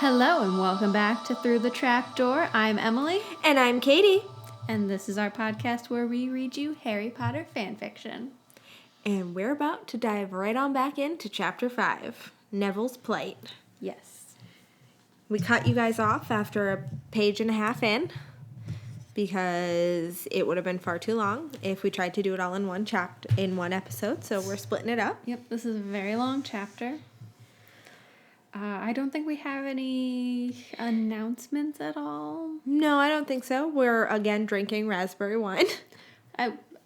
Hello and welcome back to Through the Trapdoor. I'm Emily. And I'm Katie. And this is our podcast where we read you Harry Potter fanfiction. And we're about to dive right on back into Chapter 5, Neville's Plight. Yes. We cut you guys off after a page and a half in because it would have been far too long if we tried to do it all in one episode, so we're splitting it up. Yep, this is a very long chapter. I don't think we have any announcements at all. No, I don't think so. We're, again, drinking raspberry wine.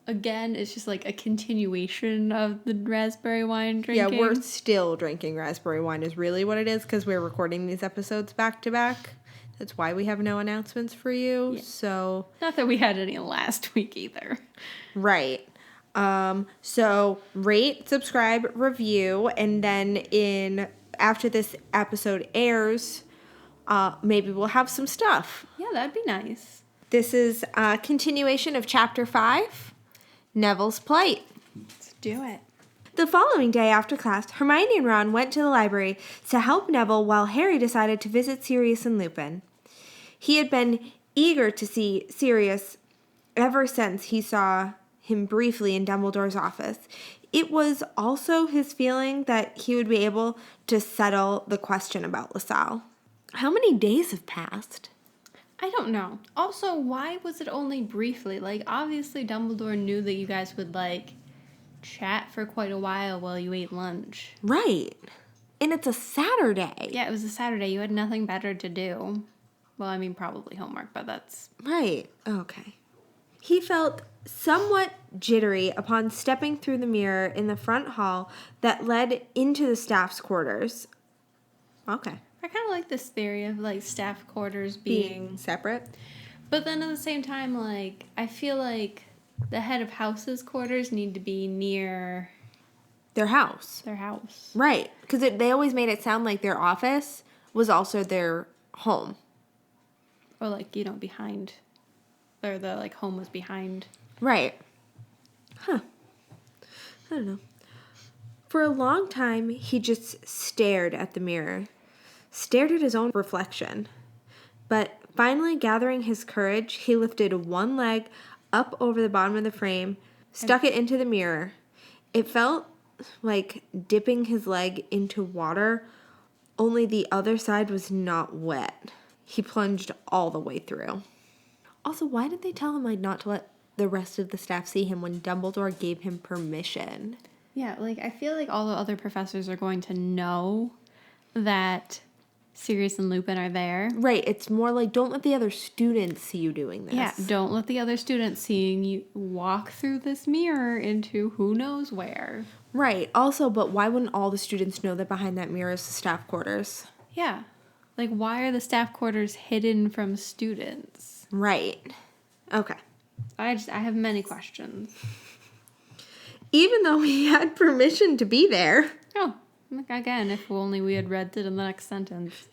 Again, it's just like a continuation of the raspberry wine drinking. Yeah, we're still drinking raspberry wine is really what it is because we're recording these episodes back to back. That's why we have no announcements for you. Yeah. So not that we had any last week either. Right. So rate, subscribe, review, and then after this episode airs, maybe we'll have some stuff. Yeah, that'd be nice. This is a continuation of Chapter 5, Neville's Plight. Let's do it. The following day after class, Hermione and Ron went to the library to help Neville while Harry decided to visit Sirius and Lupin. He had been eager to see Sirius ever since he saw him briefly in Dumbledore's office. It was also his feeling that he would be able to settle the question about LaSalle. How many days have passed? I don't know. Also, why was it only briefly? Like, obviously Dumbledore knew that you guys would, chat for quite a while you ate lunch. Right. And it's a Saturday. Yeah, it was a Saturday. You had nothing better to do. Well, I mean, probably homework, but that's... Right. Okay. He felt somewhat jittery upon stepping through the mirror in the front hall that led into the staff's quarters. Okay. I kind of like this theory of, staff quarters being separate. But then at the same time, I feel like the head of house's quarters need to be near... Their house. Right. Because they always made it sound like their office was also their home. Or, behind... Or the, home was behind. Right. Huh. I don't know. For a long time, he just stared at the mirror. Stared at his own reflection. But finally gathering his courage, he lifted one leg up over the bottom of the frame, stuck it into the mirror. It felt like dipping his leg into water, only the other side was not wet. He plunged all the way through. Also, why did they tell him, not to let the rest of the staff see him when Dumbledore gave him permission? Yeah, I feel like all the other professors are going to know that Sirius and Lupin are there. Right, it's more like, don't let the other students see you doing this. Yeah, don't let the other students seeing you walk through this mirror into who knows where. Right, also, but why wouldn't all the students know that behind that mirror is the staff quarters? Yeah, why are the staff quarters hidden from students? Right. Okay. I have many questions. Even though he had permission to be there. Oh, again, if only we had read it in the next sentence.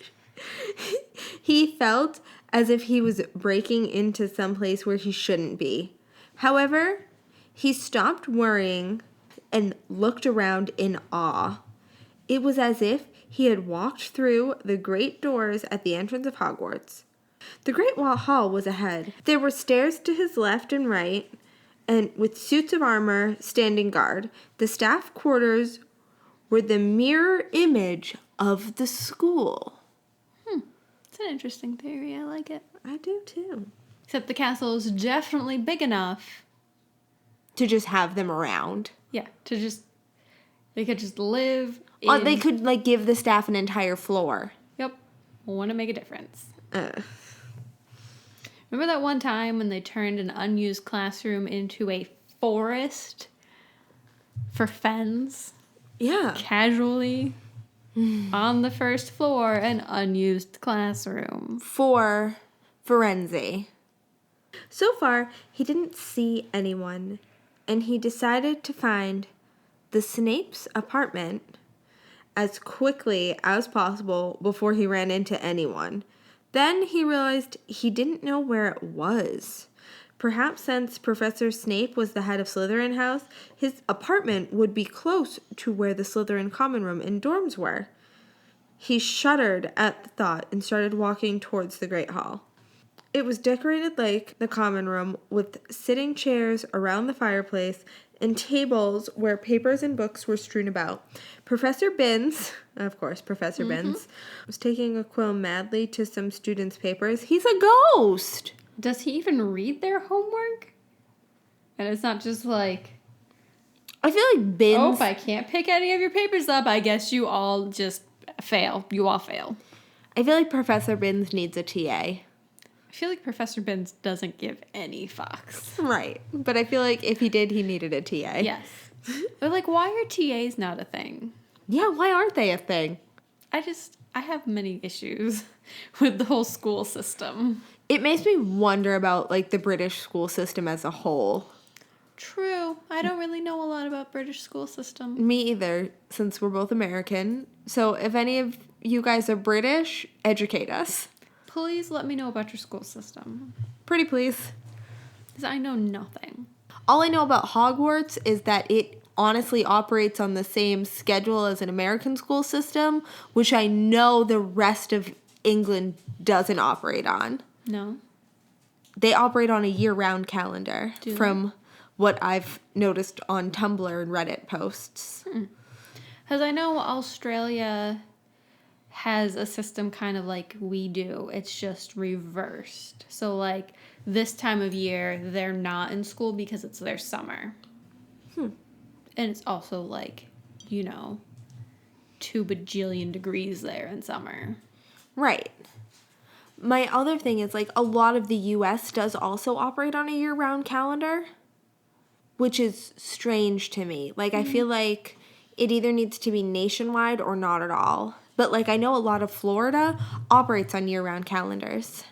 He felt as if he was breaking into some place where he shouldn't be. However, he stopped worrying and looked around in awe. It was as if he had walked through the great doors at the entrance of Hogwarts. The Great Hall was ahead. There were stairs to his left and right, and with suits of armor standing guard. The staff quarters were the mirror image of the school. It's an interesting theory. I like it. I do too. Except the castle is definitely big enough to just have them around. Yeah, they could just live in... They could, give the staff an entire floor. Yep. Want to make a difference. Remember that one time when they turned an unused classroom into a forest for fens? Yeah. Casually on the first floor, an unused classroom. For Firenze. So far, he didn't see anyone, and he decided to find the Snape's apartment as quickly as possible before he ran into anyone. Then he realized he didn't know where it was. Perhaps since Professor Snape was the head of Slytherin House, his apartment would be close to where the Slytherin common room and dorms were. He shuddered at the thought and started walking towards the great hall. It was decorated like the common room, with sitting chairs around the fireplace and tables where papers and books were strewn about. Professor Binns, of course, Professor Binns, was taking a quill madly to some students' papers. He's a ghost! Does he even read their homework? And it's not just like, I feel like Binns... oh, if I can't pick any of your papers up, I guess you all just fail. You all fail. I feel like Professor Binns needs a TA. I feel like Professor Binns doesn't give any fucks. Right. But I feel like if he did, he needed a TA. Yes. But like, why are TAs not a thing? Yeah, why aren't they a thing? I have many issues with the whole school system. It makes me wonder about, like, the British school system as a whole. True. I don't really know a lot about British school system. Me either, since we're both American. So if any of you guys are British, educate us. Please let me know about your school system. Pretty please. Because I know nothing. All I know about Hogwarts is that it honestly operates on the same schedule as an American school system, which I know the rest of England doesn't operate on. No? They operate on a year-round calendar, Do from what I've noticed on Tumblr and Reddit posts. Because I know Australia has a system kind of like we do. It's just reversed. So, like, this time of year, they're not in school because it's their summer. And it's also, like, 2 bajillion degrees there in summer. Right. My other thing is, like, a lot of the U.S. does also operate on a year-round calendar, which is strange to me. Like, I feel like it either needs to be nationwide or not at all. But, like, I know a lot of Florida operates on year-round calendars.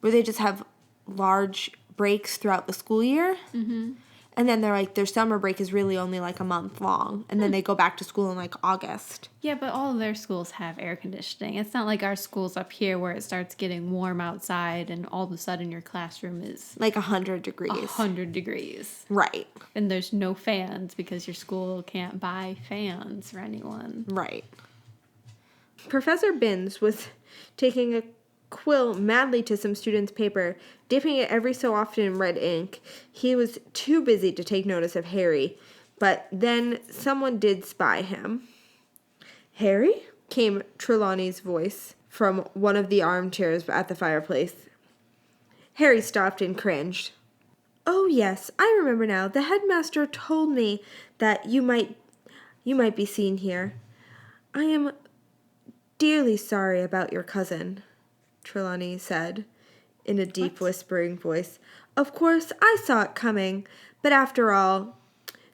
Where they just have large breaks throughout the school year. And then they're like, their summer break is really only, like, a month long. And then they go back to school in, like, August. Yeah, but all of their schools have air conditioning. It's not like our schools up here where it starts getting warm outside and all of a sudden your classroom is Like 100 degrees. 100 degrees. Right. And there's no fans because your school can't buy fans for anyone. Right. Professor Binns was taking a quill madly to some students' paper, dipping it every so often in red ink. He was too busy to take notice of Harry, but then someone did spy him. "Harry?" came Trelawney's voice from one of the armchairs at the fireplace. Harry stopped and cringed. "Oh, yes, I remember now. The headmaster told me that you might be seen here. I am dearly sorry about your cousin," Trelawney said in a deep whispering voice. "Of course, I saw it coming, but after all,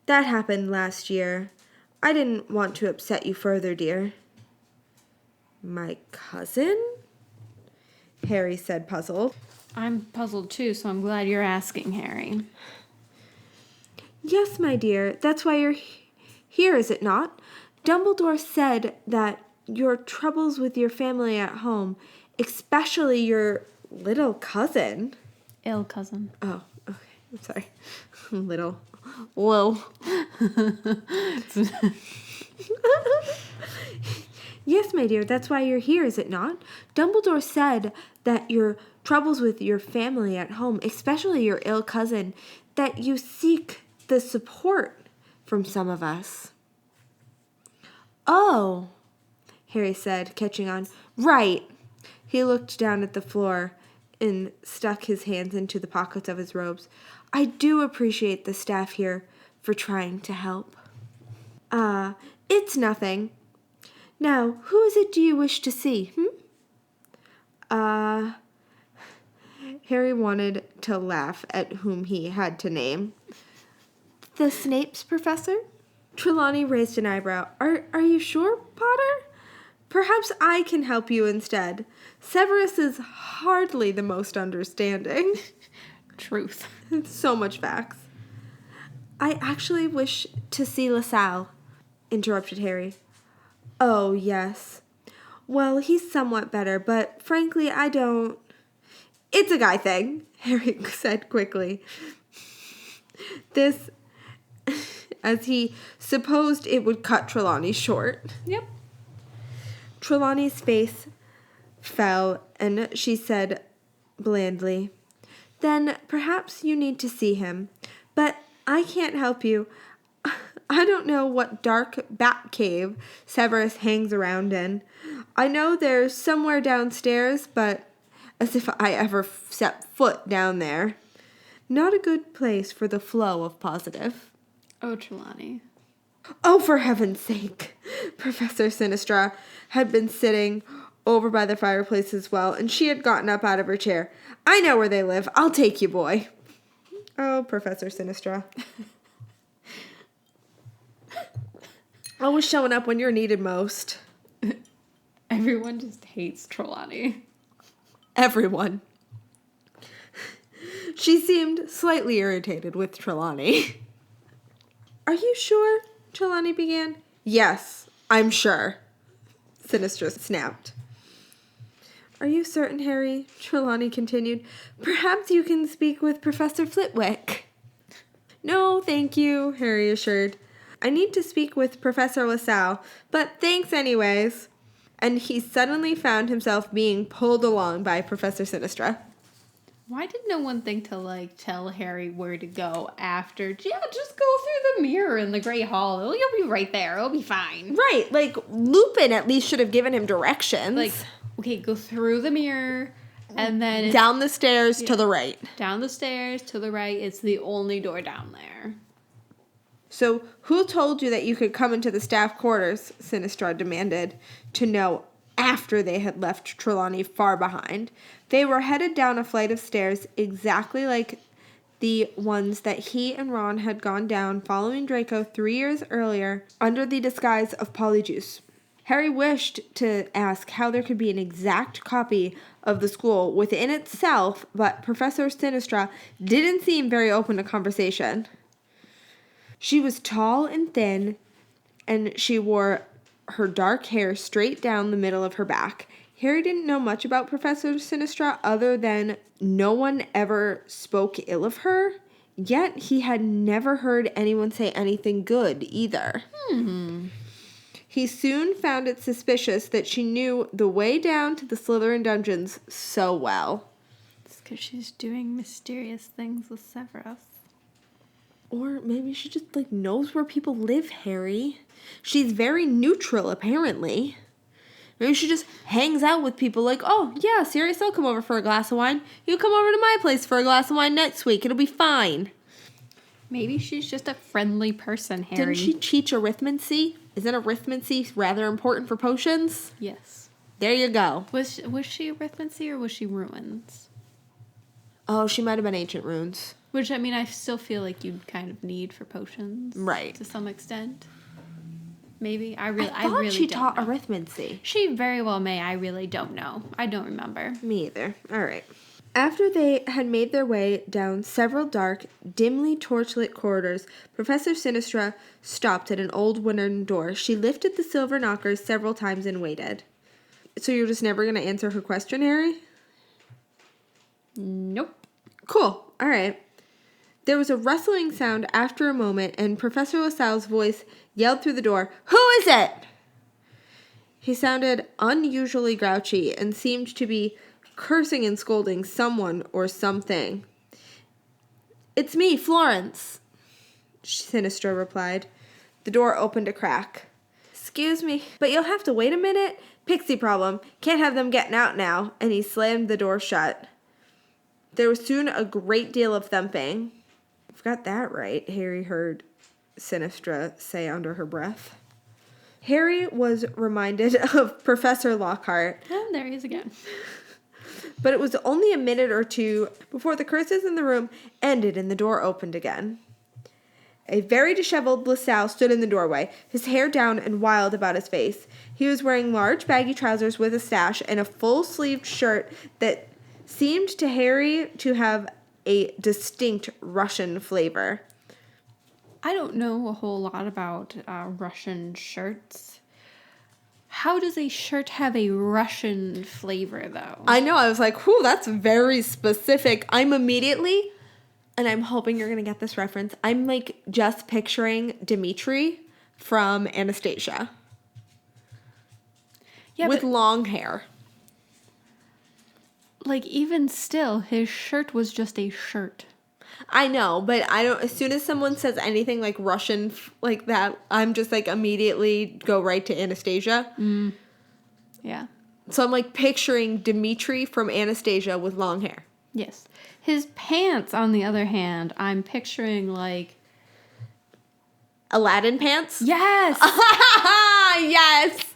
that happened last year. I didn't want to upset you further, dear." "My cousin?" Harry said, puzzled. I'm puzzled too, so I'm glad you're asking, Harry. "Yes, my dear, that's why you're here, is it not? Dumbledore said that your troubles with your family at home, especially your little cousin..." Ill cousin. Oh, okay. I'm sorry. Little. Whoa. "Yes, my dear, that's why you're here, is it not? Dumbledore said that your troubles with your family at home, especially your ill cousin, that you seek the support from some of us." "Oh," Harry said, catching on. "Right." He looked down at the floor and stuck his hands into the pockets of his robes. "I do appreciate the staff here for trying to help." It's nothing. Now, who is it do you wish to see, Harry wanted to laugh at whom he had to name. "The Snape's professor?" Trelawney raised an eyebrow. Are you sure, Potter? Perhaps I can help you instead. Severus is hardly the most understanding." Truth. So much facts. "I actually wish to see LaSalle," interrupted Harry. "Oh, yes. Well, he's somewhat better, but frankly, I don't..." "It's a guy thing," Harry said quickly. This, as he supposed it would cut Trelawney short. Yep. Trelawney's face fell, and she said blandly, "Then perhaps you need to see him. But I can't help you. I don't know what dark bat cave Severus hangs around in. I know there's somewhere downstairs, but as if I ever set foot down there. Not a good place for the flow of positive." Oh, Trelawney. Oh, for heaven's sake. Professor Sinistra had been sitting over by the fireplace as well, and she had gotten up out of her chair. "I know where they live. I'll take you, boy." Oh, Professor Sinistra. Always showing up when you're needed most. Everyone just hates Trelawney. Everyone. She seemed slightly irritated with Trelawney. "Are you sure?" Trelawney began. "Yes, I'm sure," Sinistra snapped. "Are you certain, Harry?" Trelawney continued. "Perhaps you can speak with Professor Flitwick." "No, thank you," Harry assured. "I need to speak with Professor LaSalle, but thanks anyways." And he suddenly found himself being pulled along by Professor Sinistra. Why did no one think to, tell Harry where to go after? Yeah, just go through the mirror in the Great Hall. You'll be right there. It'll be fine. Right, Lupin at least should have given him directions. Okay, go through the mirror, and then... down the stairs to the right. Down the stairs to the right. It's the only door down there. "So, who told you that you could come into the staff quarters?" Sinistra demanded to know after they had left Trelawney far behind. They were headed down a flight of stairs exactly like the ones that he and Ron had gone down following Draco 3 years earlier under the disguise of Polyjuice. Harry wished to ask how there could be an exact copy of the school within itself, but Professor Sinistra didn't seem very open to conversation. She was tall and thin, and she wore her dark hair straight down the middle of her back. Harry didn't know much about Professor Sinistra other than no one ever spoke ill of her, yet he had never heard anyone say anything good either. He soon found it suspicious that she knew the way down to the Slytherin dungeons so well. It's because she's doing mysterious things with Severus. Or maybe she just, knows where people live, Harry. She's very neutral, apparently. Maybe she just hangs out with people "Oh, yeah, Sirius, I'll come over for a glass of wine. You come over to my place for a glass of wine next week. It'll be fine." Maybe she's just a friendly person, Harry. Didn't she teach arithmancy? Isn't arithmancy rather important for potions? Yes. There you go. Was she arithmancy or was she ruins? Oh, she might have been ancient runes. Which, I still feel like you'd kind of need for potions. Right. To some extent. Maybe. I thought really she don't taught know. arithmancy. She very well may. I really don't know. I don't remember. Me either. All right. After they had made their way down several dark, dimly torchlit corridors, Professor Sinistra stopped at an old wooden door. She lifted the silver knockers several times and waited. "So you're just never going to answer her question, Harry?" Nope. "Cool. All right." There was a rustling sound after a moment, and Professor LaSalle's voice yelled through the door, "Who is it?" He sounded unusually grouchy and seemed to be cursing and scolding someone or something. "It's me, Florence," Sinistra replied. The door opened a crack. "Excuse me, but you'll have to wait a minute. Pixie problem. Can't have them getting out now," and he slammed the door shut. There was soon a great deal of thumping. "I've got that right," Harry heard Sinistra say under her breath. Harry was reminded of Professor Lockhart. And there he is again. But it was only a minute or two before the curses in the room ended and the door opened again. A very disheveled LaSalle stood in the doorway, his hair down and wild about his face. He was wearing large baggy trousers with a sash and a full-sleeved shirt that seemed to Harry to have a distinct Russian flavor. I don't know a whole lot about Russian shirts. How does a shirt have a Russian flavor, though? I know, I was like, whew, that's very specific. I'm immediately, and I'm hoping you're going to get this reference, I'm just picturing Dimitri from Anastasia. Yeah, with but, long hair. like, even still, his shirt was just a shirt. I know, but I don't. As soon as someone says anything like Russian like that, I'm just like immediately go right to Anastasia. Yeah. So I'm like picturing Dimitri from Anastasia with long hair. Yes. His pants, on the other hand, I'm picturing like... Aladdin pants? Yes! Yes!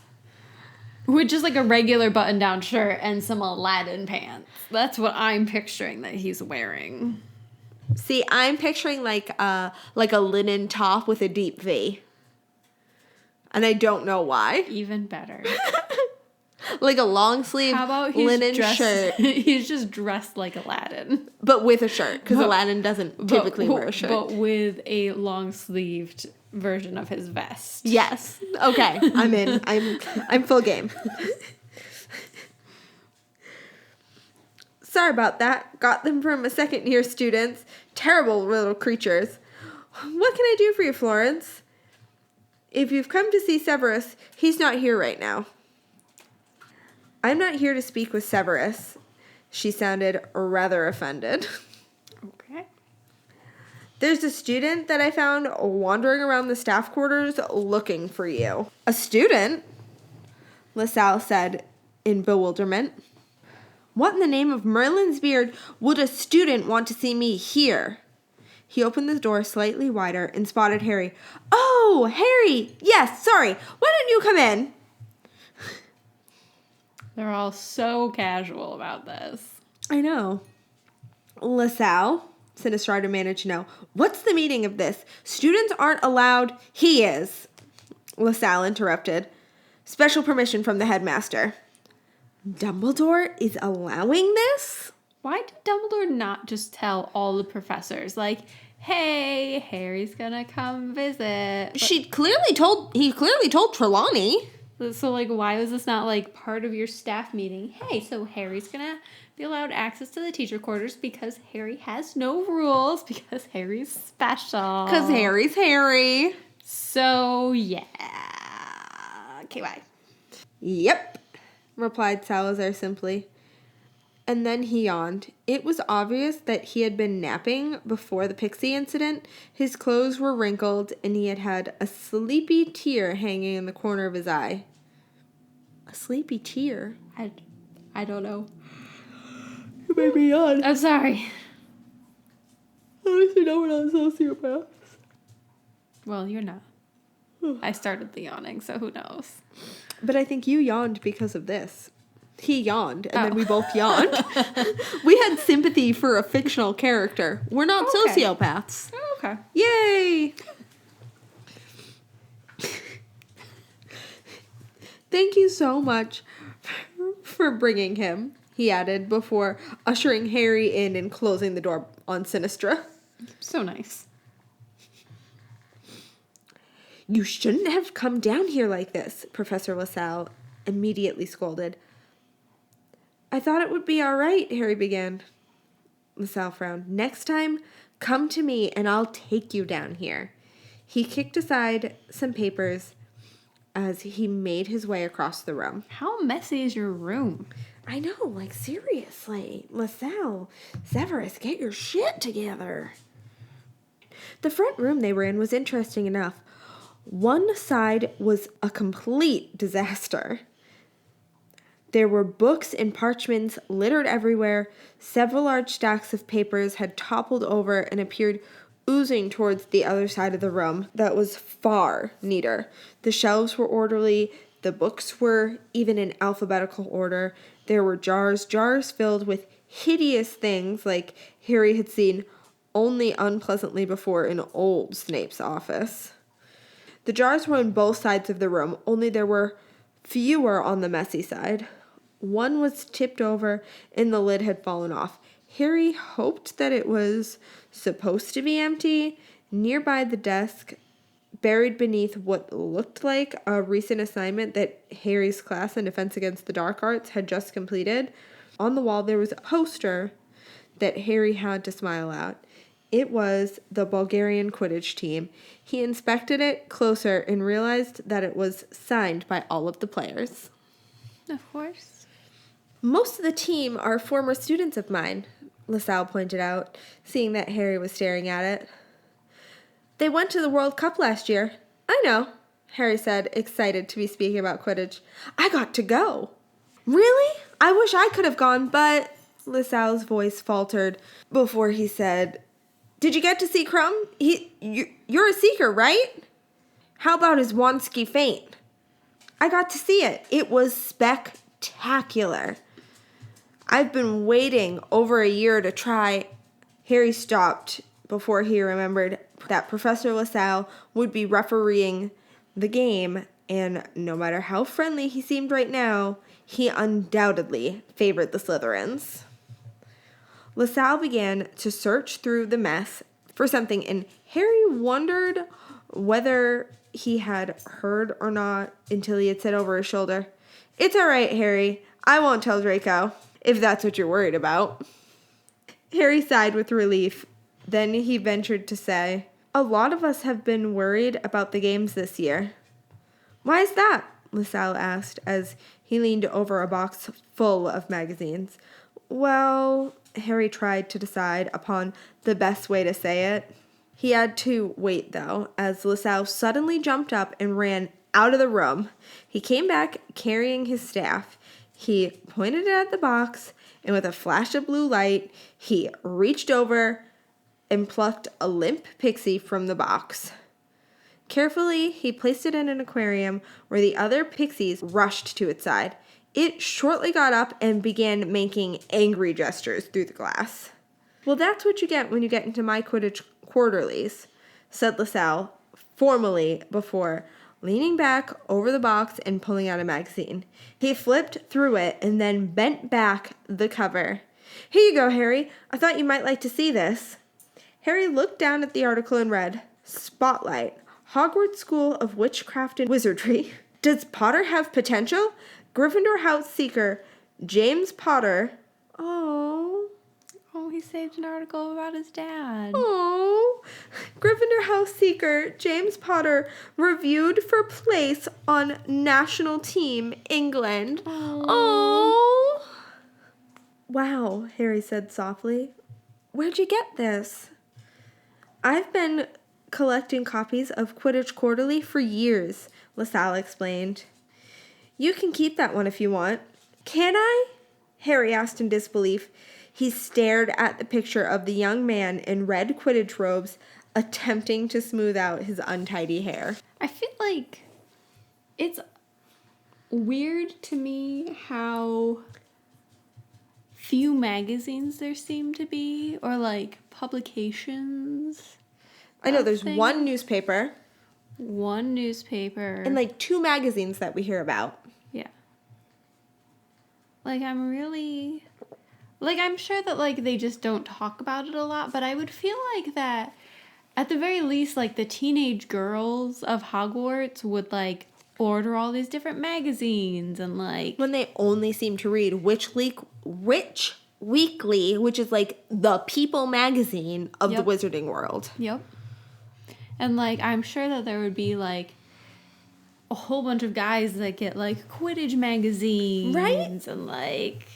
With just like a regular button-down shirt and some Aladdin pants. That's what I'm picturing that he's wearing. See, I'm picturing like a linen top with a deep V. And I don't know why. Even better. Like a long sleeve How about he's linen dressed, shirt. he's just dressed like Aladdin. But with a shirt, because Aladdin doesn't typically wear a shirt. But with a long-sleeved version of his vest. Yes. Okay. I'm in. I'm full game. Sorry about that. Got them from a second-year students. Terrible little creatures. What can I do for you, Florence? If you've come to see Severus, he's not here right now. I'm not here to speak with Severus. She sounded rather offended. Okay. There's a student that I found wandering around the staff quarters looking for you. A student? LaSalle said in bewilderment. What in the name of Merlin's beard would a student want to see me here? He opened the door slightly wider and spotted Harry. Oh, Harry! Yes, sorry. Why don't you come in? They're all so casual about this. I know. LaSalle, Sinistrata managed to know. What's the meaning of this? Students aren't allowed. He is. LaSalle interrupted. Special permission from the headmaster. Dumbledore is allowing this? Why did Dumbledore not just tell all the professors, like, hey, Harry's gonna come visit? He clearly told Trelawney. So, like, why was this not, like, part of your staff meeting? Hey, so Harry's gonna be allowed access to the teacher quarters because Harry has no rules, because Harry's special. Because Harry's Harry. So, yeah. Okay, bye. Yep, replied Salazar simply. And then he yawned. It was obvious that he had been napping before the pixie incident. His clothes were wrinkled, and he had had a sleepy tear hanging in the corner of his eye. A sleepy tear? I don't know. You made me yawn. I'm sorry. Honestly, no one else is sociopath. Well, you're not. I started the yawning, so who knows? But I think you yawned because of this. He yawned, and then we both yawned. We had sympathy for a fictional character. We're not sociopaths. Okay. Yay! Thank you so much for bringing him, he added before ushering Harry in and closing the door on Sinistra. So nice. You shouldn't have come down here like this, Professor LaSalle immediately scolded. I thought it would be all right, Harry began. LaSalle frowned. Next time, come to me and I'll take you down here. He kicked aside some papers as he made his way across the room. How messy is your room? I know, like seriously. LaSalle, Severus, get your shit together. The front room they were in was interesting enough. One side was a complete disaster. There were books and parchments littered everywhere. Several large stacks of papers had toppled over and appeared oozing towards the other side of the room that was far neater. The shelves were orderly. The books were even in alphabetical order. There were jars filled with hideous things like Harry had seen only unpleasantly before in old Snape's office. The jars were on both sides of the room, only there were fewer on the messy side. One was tipped over and the lid had fallen off. Harry hoped that it was supposed to be empty. Nearby the desk, buried beneath what looked like a recent assignment that Harry's class in Defense Against the Dark Arts had just completed, on the wall there was a poster that Harry had to smile at. It was the Bulgarian Quidditch team. He inspected it closer and realized that it was signed by all of the players. Of course. Most of the team are former students of mine, LaSalle pointed out, seeing that Harry was staring at it. They went to the World Cup last year. I know, Harry said, excited to be speaking about Quidditch. I got to go. Really? I wish I could have gone, but LaSalle's voice faltered before he said, Did you get to see Crumb? You're a seeker, right? How about his Wonski feint? I got to see it. It was spectacular. I've been waiting over a year to try. Harry stopped before he remembered that Professor LaSalle would be refereeing the game, and no matter how friendly he seemed right now, he undoubtedly favored the Slytherins. LaSalle began to search through the mess for something, and Harry wondered whether he had heard or not until he had said over his shoulder, It's all right, Harry. I won't tell Draco, if that's what you're worried about. Harry sighed with relief. Then he ventured to say, A lot of us have been worried about the games this year. Why is that? LaSalle asked as he leaned over a box full of magazines. Well, Harry tried to decide upon the best way to say it. He had to wait, though, as LaSalle suddenly jumped up and ran out of the room. He came back carrying his staff. He pointed it at the box, and with a flash of blue light, he reached over and plucked a limp pixie from the box. Carefully, he placed it in an aquarium where the other pixies rushed to its side. It shortly got up and began making angry gestures through the glass. Well, that's what you get when you get into my Quidditch quarterlies, said LaSalle formally before leaning back over the box and pulling out a magazine. He flipped through it and then bent back the cover. Here you go, Harry. I thought you might like to see this. Harry looked down at the article and read, Spotlight, Hogwarts School of Witchcraft and Wizardry. Does Potter have potential? Gryffindor House Seeker, James Potter. Oh, he saved an article about his dad. Oh, Gryffindor House Seeker, James Potter, reviewed for place on national team, England. Oh. Wow, Harry said softly. Where'd you get this? I've been collecting copies of Quidditch Quarterly for years, LaSalle explained. You can keep that one if you want. Can I? Harry asked in disbelief. He stared at the picture of the young man in red Quidditch robes attempting to smooth out his untidy hair. I feel like it's weird to me how few magazines there seem to be, or like publications. I know there's one newspaper. One newspaper. And like 2 magazines that we hear about. Yeah. Like I'm sure that like they just don't talk about it a lot, but I would feel like that at the very least, like the teenage girls of Hogwarts would like order all these different magazines and like when they only seem to read Witch Weekly, which is like the People magazine of the wizarding world. Yep. And like I'm sure that there would be like a whole bunch of guys that get like Quidditch magazines, right? And like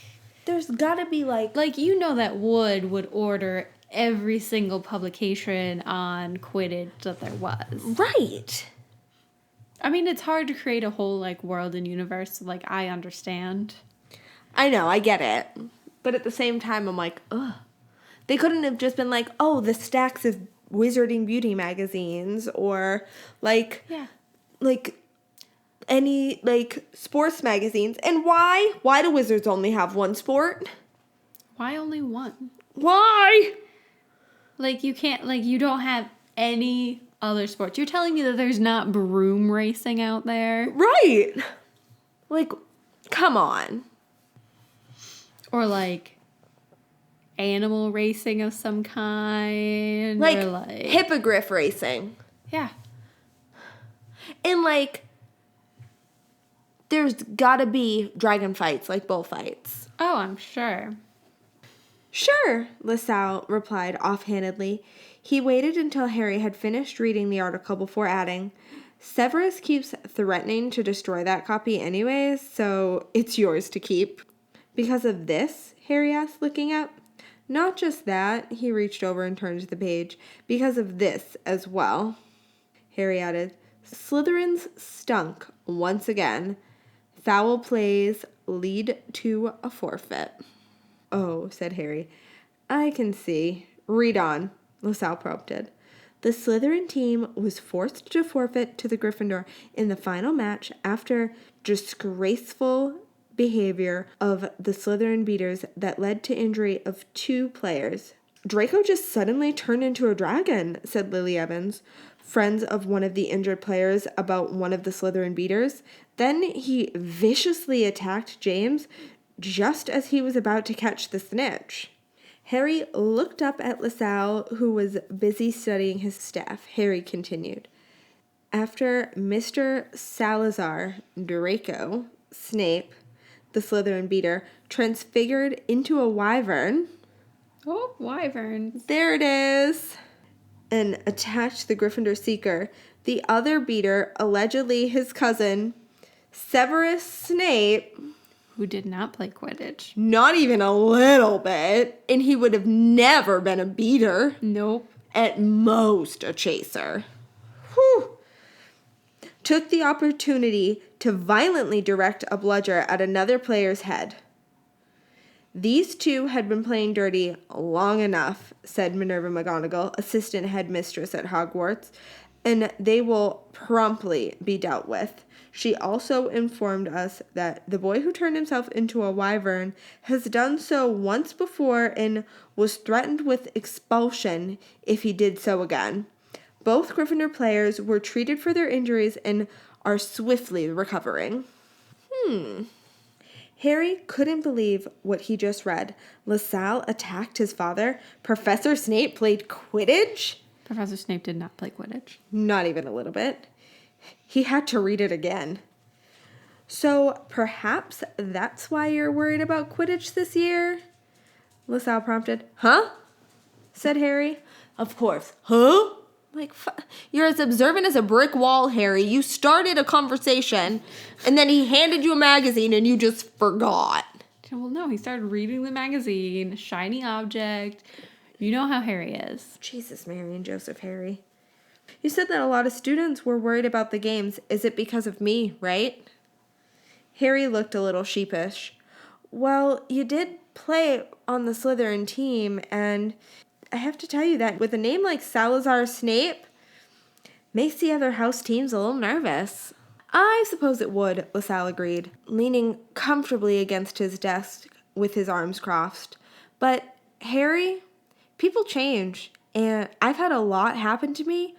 there's gotta be like that Wood would order every single publication on Quidditch that there was. Right. I mean, it's hard to create a whole like world and universe. So, like I understand. I know, I get it. But at the same time, I'm like, ugh. They couldn't have just been like, oh, the stacks of Wizarding Beauty magazines or like any like sports magazines. And why? Why do wizards only have one sport? Why only one? Why? Like you can't you don't have any other sports. You're telling me that there's not broom racing out there? Right. Like, come on. Or like animal racing of some kind. Like, or like hippogriff racing. Yeah. And like there's gotta be dragon fights, like bullfights. Oh, I'm sure. Sure, LaSalle replied offhandedly. He waited until Harry had finished reading the article before adding, Severus keeps threatening to destroy that copy anyways, so it's yours to keep. Because of this? Harry asked, looking up. Not just that, he reached over and turned to the page. Because of this as well. Harry added, Slytherins stunk once again. Foul plays lead to a forfeit. Oh, said Harry. I can see. Read on, LaSalle prompted. The Slytherin team was forced to forfeit to the Gryffindor in the final match after disgraceful behavior of the Slytherin beaters that led to injury of 2 players. Draco just suddenly turned into a dragon, said Lily Evans, friends of one of the injured players about one of the Slytherin beaters. Then he viciously attacked James just as he was about to catch the snitch. Harry looked up at LaSalle, who was busy studying his staff. Harry continued. After Mr. Salazar Draco Snape, the Slytherin beater, transfigured into a wyvern. Oh, wyverns. There it is. And attacked the Gryffindor Seeker, the other beater, allegedly his cousin, Severus Snape, who did not play Quidditch. Not even a little bit. And he would have never been a beater. Nope. At most a chaser. Whew. Took the opportunity to violently direct a bludger at another player's head. These 2 had been playing dirty long enough, said Minerva McGonagall, assistant headmistress at Hogwarts, and they will promptly be dealt with. She also informed us that the boy who turned himself into a wyvern has done so once before and was threatened with expulsion if he did so again. Both Gryffindor players were treated for their injuries and are swiftly recovering. Harry couldn't believe what he just read. LaSalle attacked his father. Professor Snape played Quidditch? Professor Snape did not play Quidditch. Not even a little bit. He had to read it again. So perhaps that's why you're worried about Quidditch this year? LaSalle prompted. Huh? Said Harry. Of course. Huh? Like, you're as observant as a brick wall, Harry. You started a conversation, and then he handed you a magazine, and you just forgot. Well, no, he started reading the magazine, shiny object. You know how Harry is. Jesus, Mary and Joseph, Harry. You said that a lot of students were worried about the games. Is it because of me, right? Harry looked a little sheepish. Well, you did play on the Slytherin team, and I have to tell you that with a name like Salazar Snape, makes the other house teams a little nervous. I suppose it would, LaSalle agreed, leaning comfortably against his desk with his arms crossed. But, Harry, people change, and I've had a lot happen to me.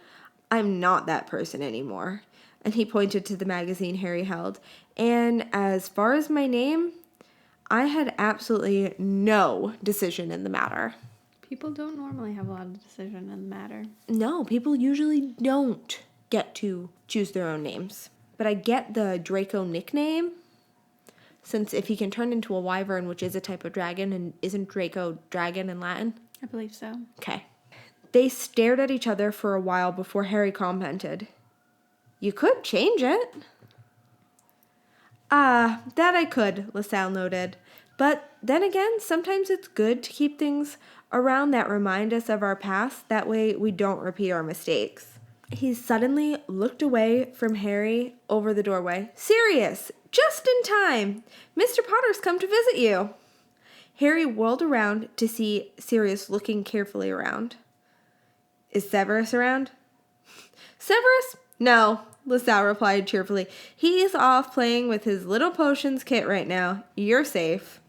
I'm not that person anymore. And he pointed to the magazine Harry held. And as far as my name, I had absolutely no decision in the matter. People don't normally have a lot of decision in the matter. No, people usually don't get to choose their own names. But I get the Draco nickname, since if he can turn into a wyvern, which is a type of dragon, and isn't Draco dragon in Latin? I believe so. Okay. They stared at each other for a while before Harry commented, You could change it. That I could, LaSalle noted. But then again, sometimes it's good to keep things around that remind us of our past. That way we don't repeat our mistakes. He suddenly looked away from Harry over the doorway. Sirius, just in time. Mr. Potter's come to visit you. Harry whirled around to see Sirius looking carefully around. Is Severus around? Severus? No, LaSalle replied cheerfully. He's off playing with his little potions kit right now. You're safe.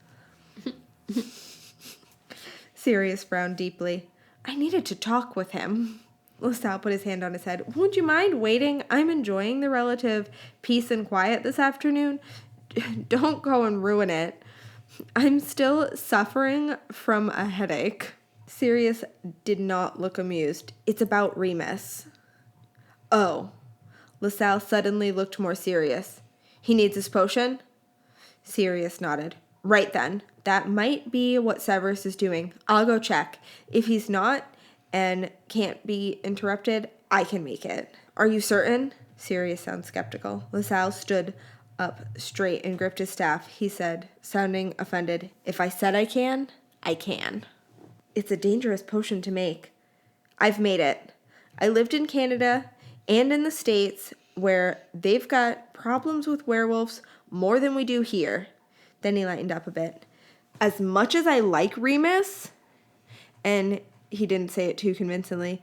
Sirius frowned deeply. I needed to talk with him. LaSalle put his hand on his head. Would you mind waiting? I'm enjoying the relative peace and quiet this afternoon. Don't go and ruin it. I'm still suffering from a headache. Sirius did not look amused. It's about Remus. Oh. LaSalle suddenly looked more serious. He needs his potion? Sirius nodded. Right then. That might be what Severus is doing. I'll go check. If he's not and can't be interrupted, I can make it. Are you certain? Sirius sounds skeptical. LaSalle stood up straight and gripped his staff. He said, sounding offended, "If I said I can, I can." "It's a dangerous potion to make." "I've made it. I lived in Canada and in the States where they've got problems with werewolves more than we do here." Then he lightened up a bit. "As much as I like Remus," and he didn't say it too convincingly,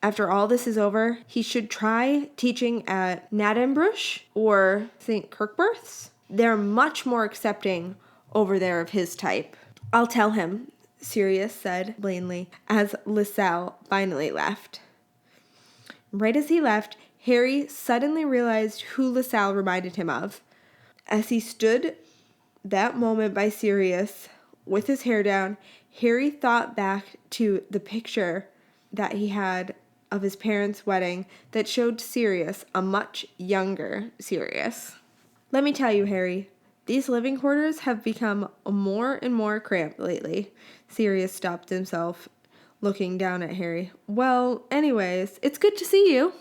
"after all this is over, he should try teaching at Naddenbrush or St. Kirkberth's. They're much more accepting over there of his type." "I'll tell him," Sirius said blandly, as LaSalle finally left. Right as he left, Harry suddenly realized who LaSalle reminded him of. As he stood that moment by Sirius, with his hair down, Harry thought back to the picture that he had of his parents' wedding that showed Sirius, a much younger Sirius. "Let me tell you, Harry, these living quarters have become more and more cramped lately." Sirius stopped himself, looking down at Harry. "Well, anyways, it's good to see you."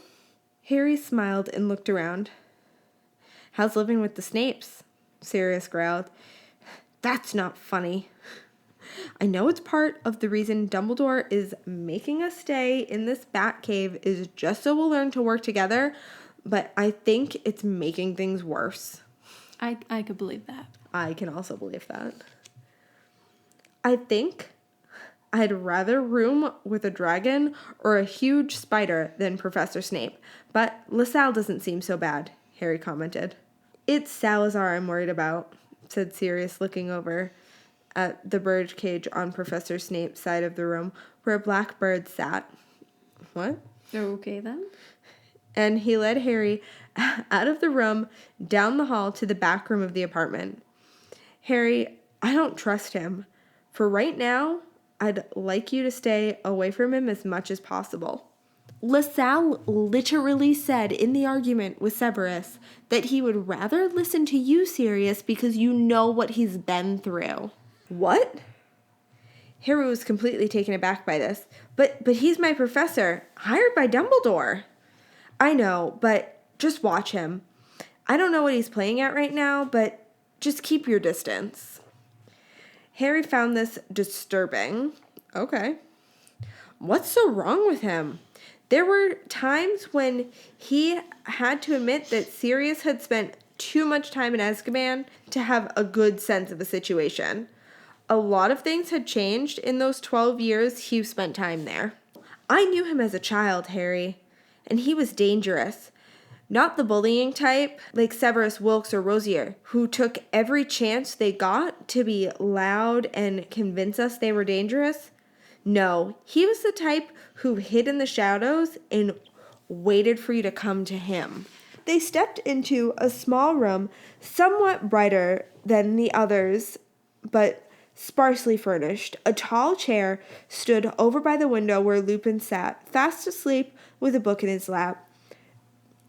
Harry smiled and looked around. "How's living with the Snapes?" Sirius growled. "That's not funny. I know it's part of the reason Dumbledore is making us stay in this bat cave is just so we'll learn to work together, but I think it's making things worse." I could believe that. I can also believe that. "I think I'd rather room with a dragon or a huge spider than Professor Snape, but LaSalle doesn't seem so bad," Harry commented. "It's Salazar I'm worried about," said Sirius, looking over at the bird cage on Professor Snape's side of the room, where a black bird sat. "What?" Okay, then. And he led Harry out of the room, down the hall to the back room of the apartment. "Harry, I don't trust him. For right now, I'd like you to stay away from him as much as possible." LaSalle literally said in the argument with Severus that he would rather listen to you, Sirius, because you know what he's been through. "What?" Harry was completely taken aback by this. But he's my professor, hired by Dumbledore." "I know, but just watch him. I don't know what he's playing at right now, but just keep your distance." Harry found this disturbing. Okay. What's so wrong with him? There were times when he had to admit that Sirius had spent too much time in Azkaban to have a good sense of the situation. A lot of things had changed in those 12 years he spent time there. "I knew him as a child, Harry, and he was dangerous. Not the bullying type, like Severus Wilkes or Rosier, who took every chance they got to be loud and convince us they were dangerous. No, he was the type who hid in the shadows and waited for you to come to him." They stepped into a small room, somewhat brighter than the others, but sparsely furnished. A tall chair stood over by the window where Lupin sat, fast asleep with a book in his lap.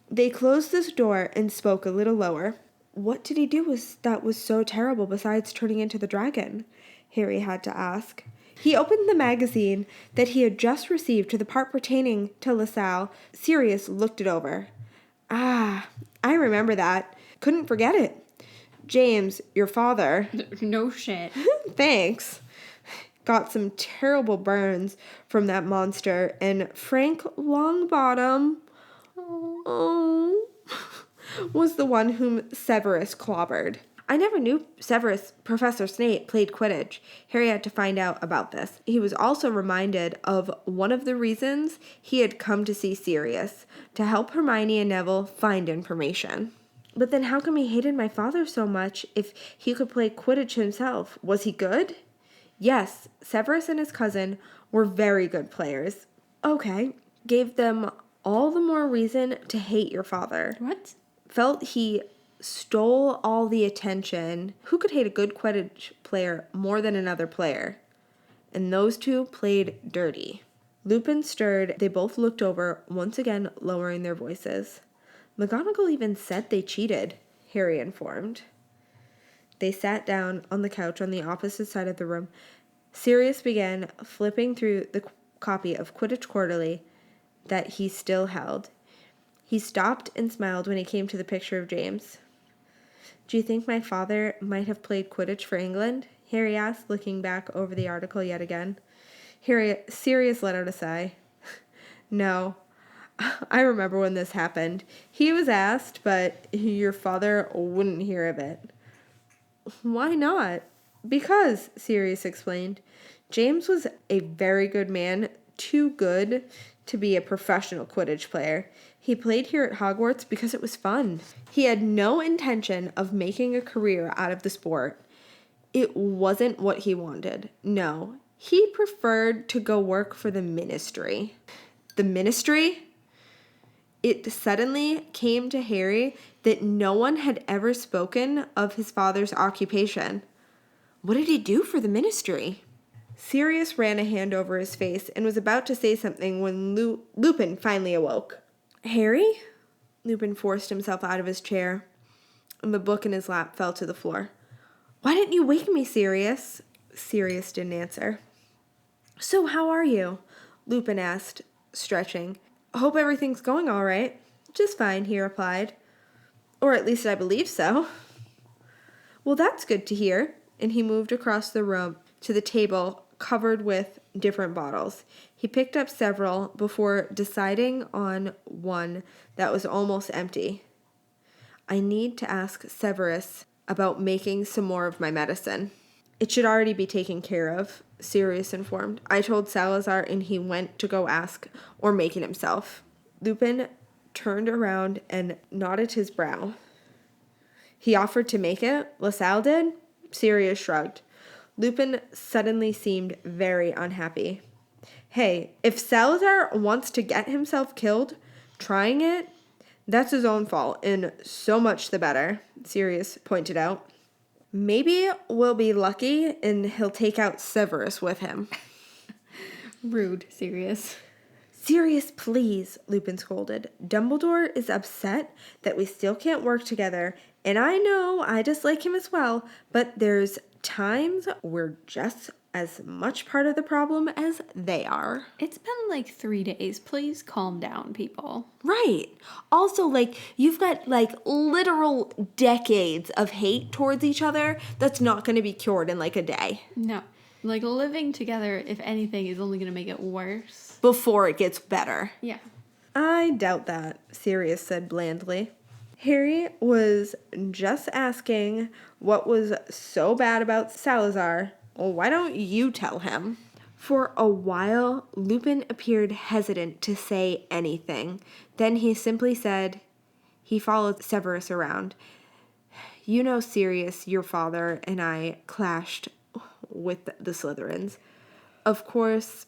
They closed this door and spoke a little lower. "What did he do that was so terrible besides turning into the dragon?" Harry had to ask. He opened the magazine that he had just received to the part pertaining to LaSalle. Sirius looked it over. "Ah, I remember that. Couldn't forget it. James, your father..." No shit. "Thanks. Got some terrible burns from that monster, and Frank Longbottom, oh, was the one whom Severus clobbered." "I never knew Professor Snape played Quidditch." Harry had to find out about this. He was also reminded of one of the reasons he had come to see Sirius, to help Hermione and Neville find information. "But then how come he hated my father so much if he could play Quidditch himself? Was he good?" "Yes, Severus and his cousin were very good players." "Okay. Gave them all the more reason to hate your father." What? "Felt he stole all the attention." Who could hate a good Quidditch player more than another player? And those two played dirty. Lupin stirred. They both looked over, once again lowering their voices. "McGonagall even said they cheated," Harry informed. They sat down on the couch on the opposite side of the room. Sirius began flipping through the copy of Quidditch Quarterly that he still held. He stopped and smiled when he came to the picture of James. Do you think my father might have played Quidditch for England? Harry asked, looking back over the article yet again. Sirius let out a sigh. No. I remember when this happened. He was asked, but your father wouldn't hear of it. Why not? Because, Sirius explained, James was a very good man, too good to be a professional Quidditch player. He played here at Hogwarts because it was fun. He had no intention of making a career out of the sport. It wasn't what he wanted. No, he preferred to go work for the ministry. The ministry? It suddenly came to Harry that no one had ever spoken of his father's occupation. What did he do for the ministry? Sirius ran a hand over his face and was about to say something when Lupin finally awoke. Harry? Lupin forced himself out of his chair, and the book in his lap fell to the floor. Why didn't you wake me, Sirius? Sirius didn't answer. So how are you? Lupin asked, stretching. Hope everything's going all right. Just fine, he replied. Or at least I believe so. Well, that's good to hear. And he moved across the room to the table covered with different bottles. He picked up several before deciding on one that was almost empty. I need to ask Severus about making some more of my medicine. It should already be taken care of, Sirius informed. I told Salazar and he went to go ask or make it himself. Lupin turned around and knotted his brow. He offered to make it? LaSalle did? Sirius shrugged. Lupin suddenly seemed very unhappy. Hey, if Salazar wants to get himself killed trying it, that's his own fault, and so much the better, Sirius pointed out. Maybe we'll be lucky and he'll take out Severus with him. Rude, Sirius. Sirius, please, Lupin scolded. Dumbledore is upset that we still can't work together, and I know I dislike him as well, but there's times we're just as much part of the problem as they are. It's been like 3 days. Please calm down, people. Right. Also, you've got, literal decades of hate towards each other that's not going to be cured in, a day. No. Living together, if anything, is only going to make it worse. Before it gets better. Yeah. I doubt that, Sirius said blandly. Harry was just asking what was so bad about Salazar. Well, why don't you tell him? For a while, Lupin appeared hesitant to say anything. Then he simply said, he followed Severus around. You know, Sirius, your father and I clashed with the Slytherins. Of course,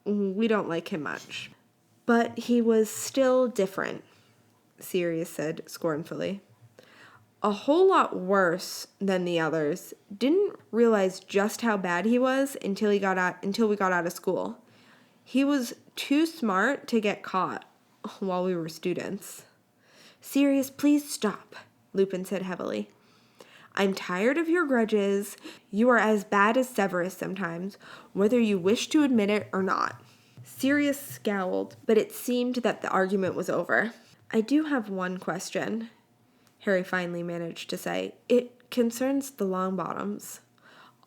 we don't like him much. But he was still different, Sirius said scornfully. A whole lot worse than the others. Didn't realize just how bad he was until we got out of school. He was too smart to get caught while we were students. Sirius, please stop, Lupin said heavily. I'm tired of your grudges. You are as bad as Severus sometimes, whether you wish to admit it or not. Sirius scowled, but it seemed that the argument was over. I do have one question, Harry finally managed to say. It concerns the Longbottoms.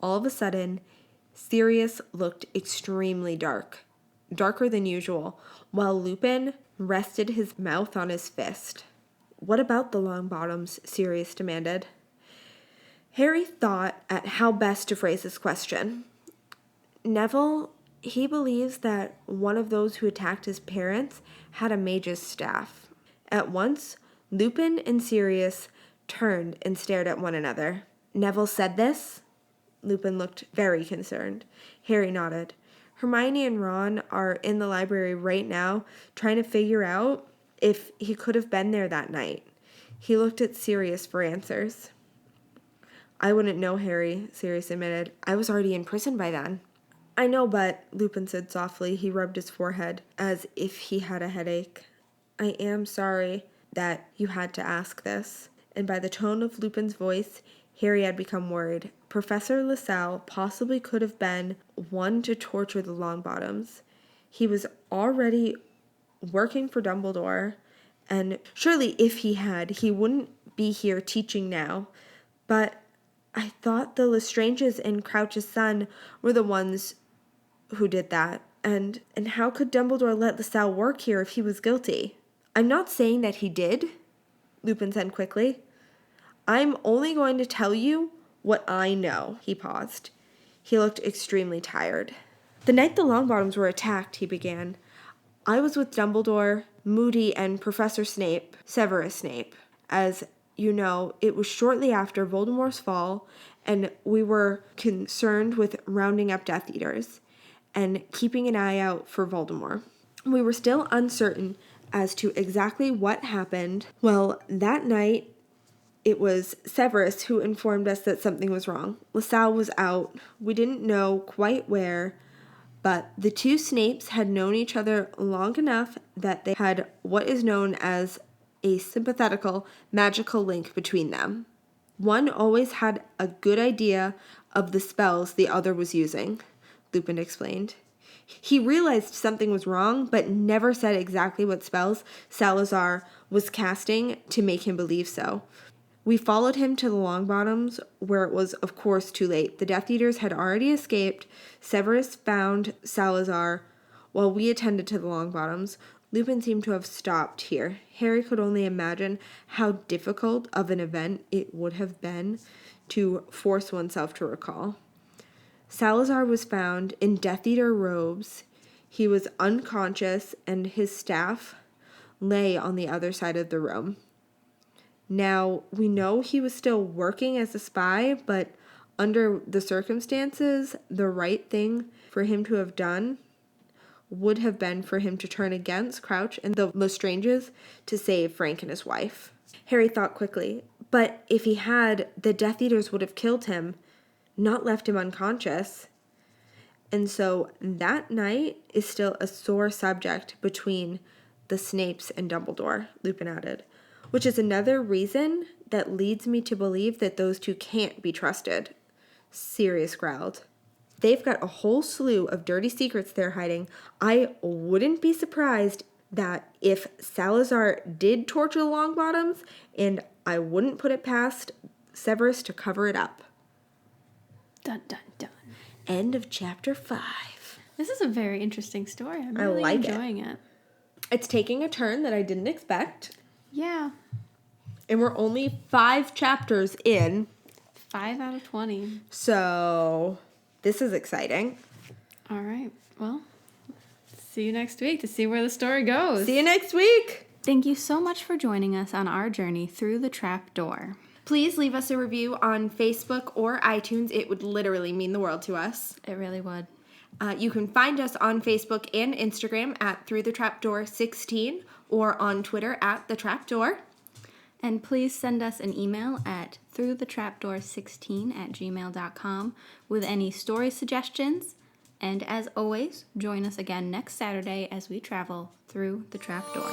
All of a sudden, Sirius looked extremely dark, darker than usual, while Lupin rested his mouth on his fist. What about the Longbottoms? Sirius demanded. Harry thought at how best to phrase his question. Neville, he believes that one of those who attacked his parents had a mage's staff. At once, Lupin and Sirius turned and stared at one another. Neville said this? Lupin looked very concerned. Harry nodded. Hermione and Ron are in the library right now trying to figure out if he could have been there that night. He looked at Sirius for answers. I wouldn't know, Harry, Sirius admitted. I was already in prison by then. I know, but, Lupin said softly. He rubbed his forehead as if he had a headache. I am sorry that you had to ask this. And by the tone of Lupin's voice, Harry had become worried. Professor LaSalle possibly could have been one to torture the Longbottoms. He was already working for Dumbledore, And surely if he had, he wouldn't be here teaching now. But I thought the Lestranges and Crouch's son were the ones who did that. And how could Dumbledore let LaSalle work here if he was guilty? I'm not saying that he did, Lupin said quickly. I'm only going to tell you what I know. He paused. He looked extremely tired. The night the Longbottoms were attacked, he began, I was with Dumbledore, Moody, and Professor Snape, Severus Snape. As you know, it was shortly after Voldemort's fall, and we were concerned with rounding up Death Eaters and keeping an eye out for Voldemort. We were still uncertain as to exactly what happened. Well, that night, it was Severus who informed us that something was wrong. LaSalle was out. We didn't know quite where, but the two Snapes had known each other long enough that they had what is known as a sympathetical, magical link between them. One always had a good idea of the spells the other was using, Lupin explained. He realized something was wrong, but never said exactly what spells Salazar was casting to make him believe so. We followed him to the Longbottoms, where it was, of course, too late. The Death Eaters had already escaped. Severus found Salazar while we attended to the Longbottoms. Lupin seemed to have stopped here. Harry could only imagine how difficult of an event it would have been to force oneself to recall. Salazar was found in Death Eater robes. He was unconscious, and his staff lay on the other side of the room. Now, we know he was still working as a spy, but under the circumstances, the right thing for him to have done would have been for him to turn against Crouch and the Lestranges to save Frank and his wife. Harry thought quickly, but if he had, the Death Eaters would have killed him, not left him unconscious. And so that night is still a sore subject between the Snapes and Dumbledore, Lupin added, which is another reason that leads me to believe that those two can't be trusted. Sirius growled. They've got a whole slew of dirty secrets they're hiding. I wouldn't be surprised that if Salazar did torture the Longbottoms, and I wouldn't put it past Severus to cover it up. Dun, dun, dun. End of chapter 5. This is a very interesting story. I'm really enjoying it. It's taking a turn that I didn't expect. Yeah. And we're only 5 chapters in. 5 out of 20. So, this is exciting. All right. Well, see you next week to see where the story goes. See you next week. Thank you so much for joining us on our journey through the trap door. Please leave us a review on Facebook or iTunes. It would literally mean the world to us. It really would. You can find us on Facebook and Instagram at Through the Trapdoor 16 or on Twitter at The Trapdoor. And please send us an email at throughthetrapdoor16@gmail.com with any story suggestions. And as always, join us again next Saturday as we travel through the trapdoor.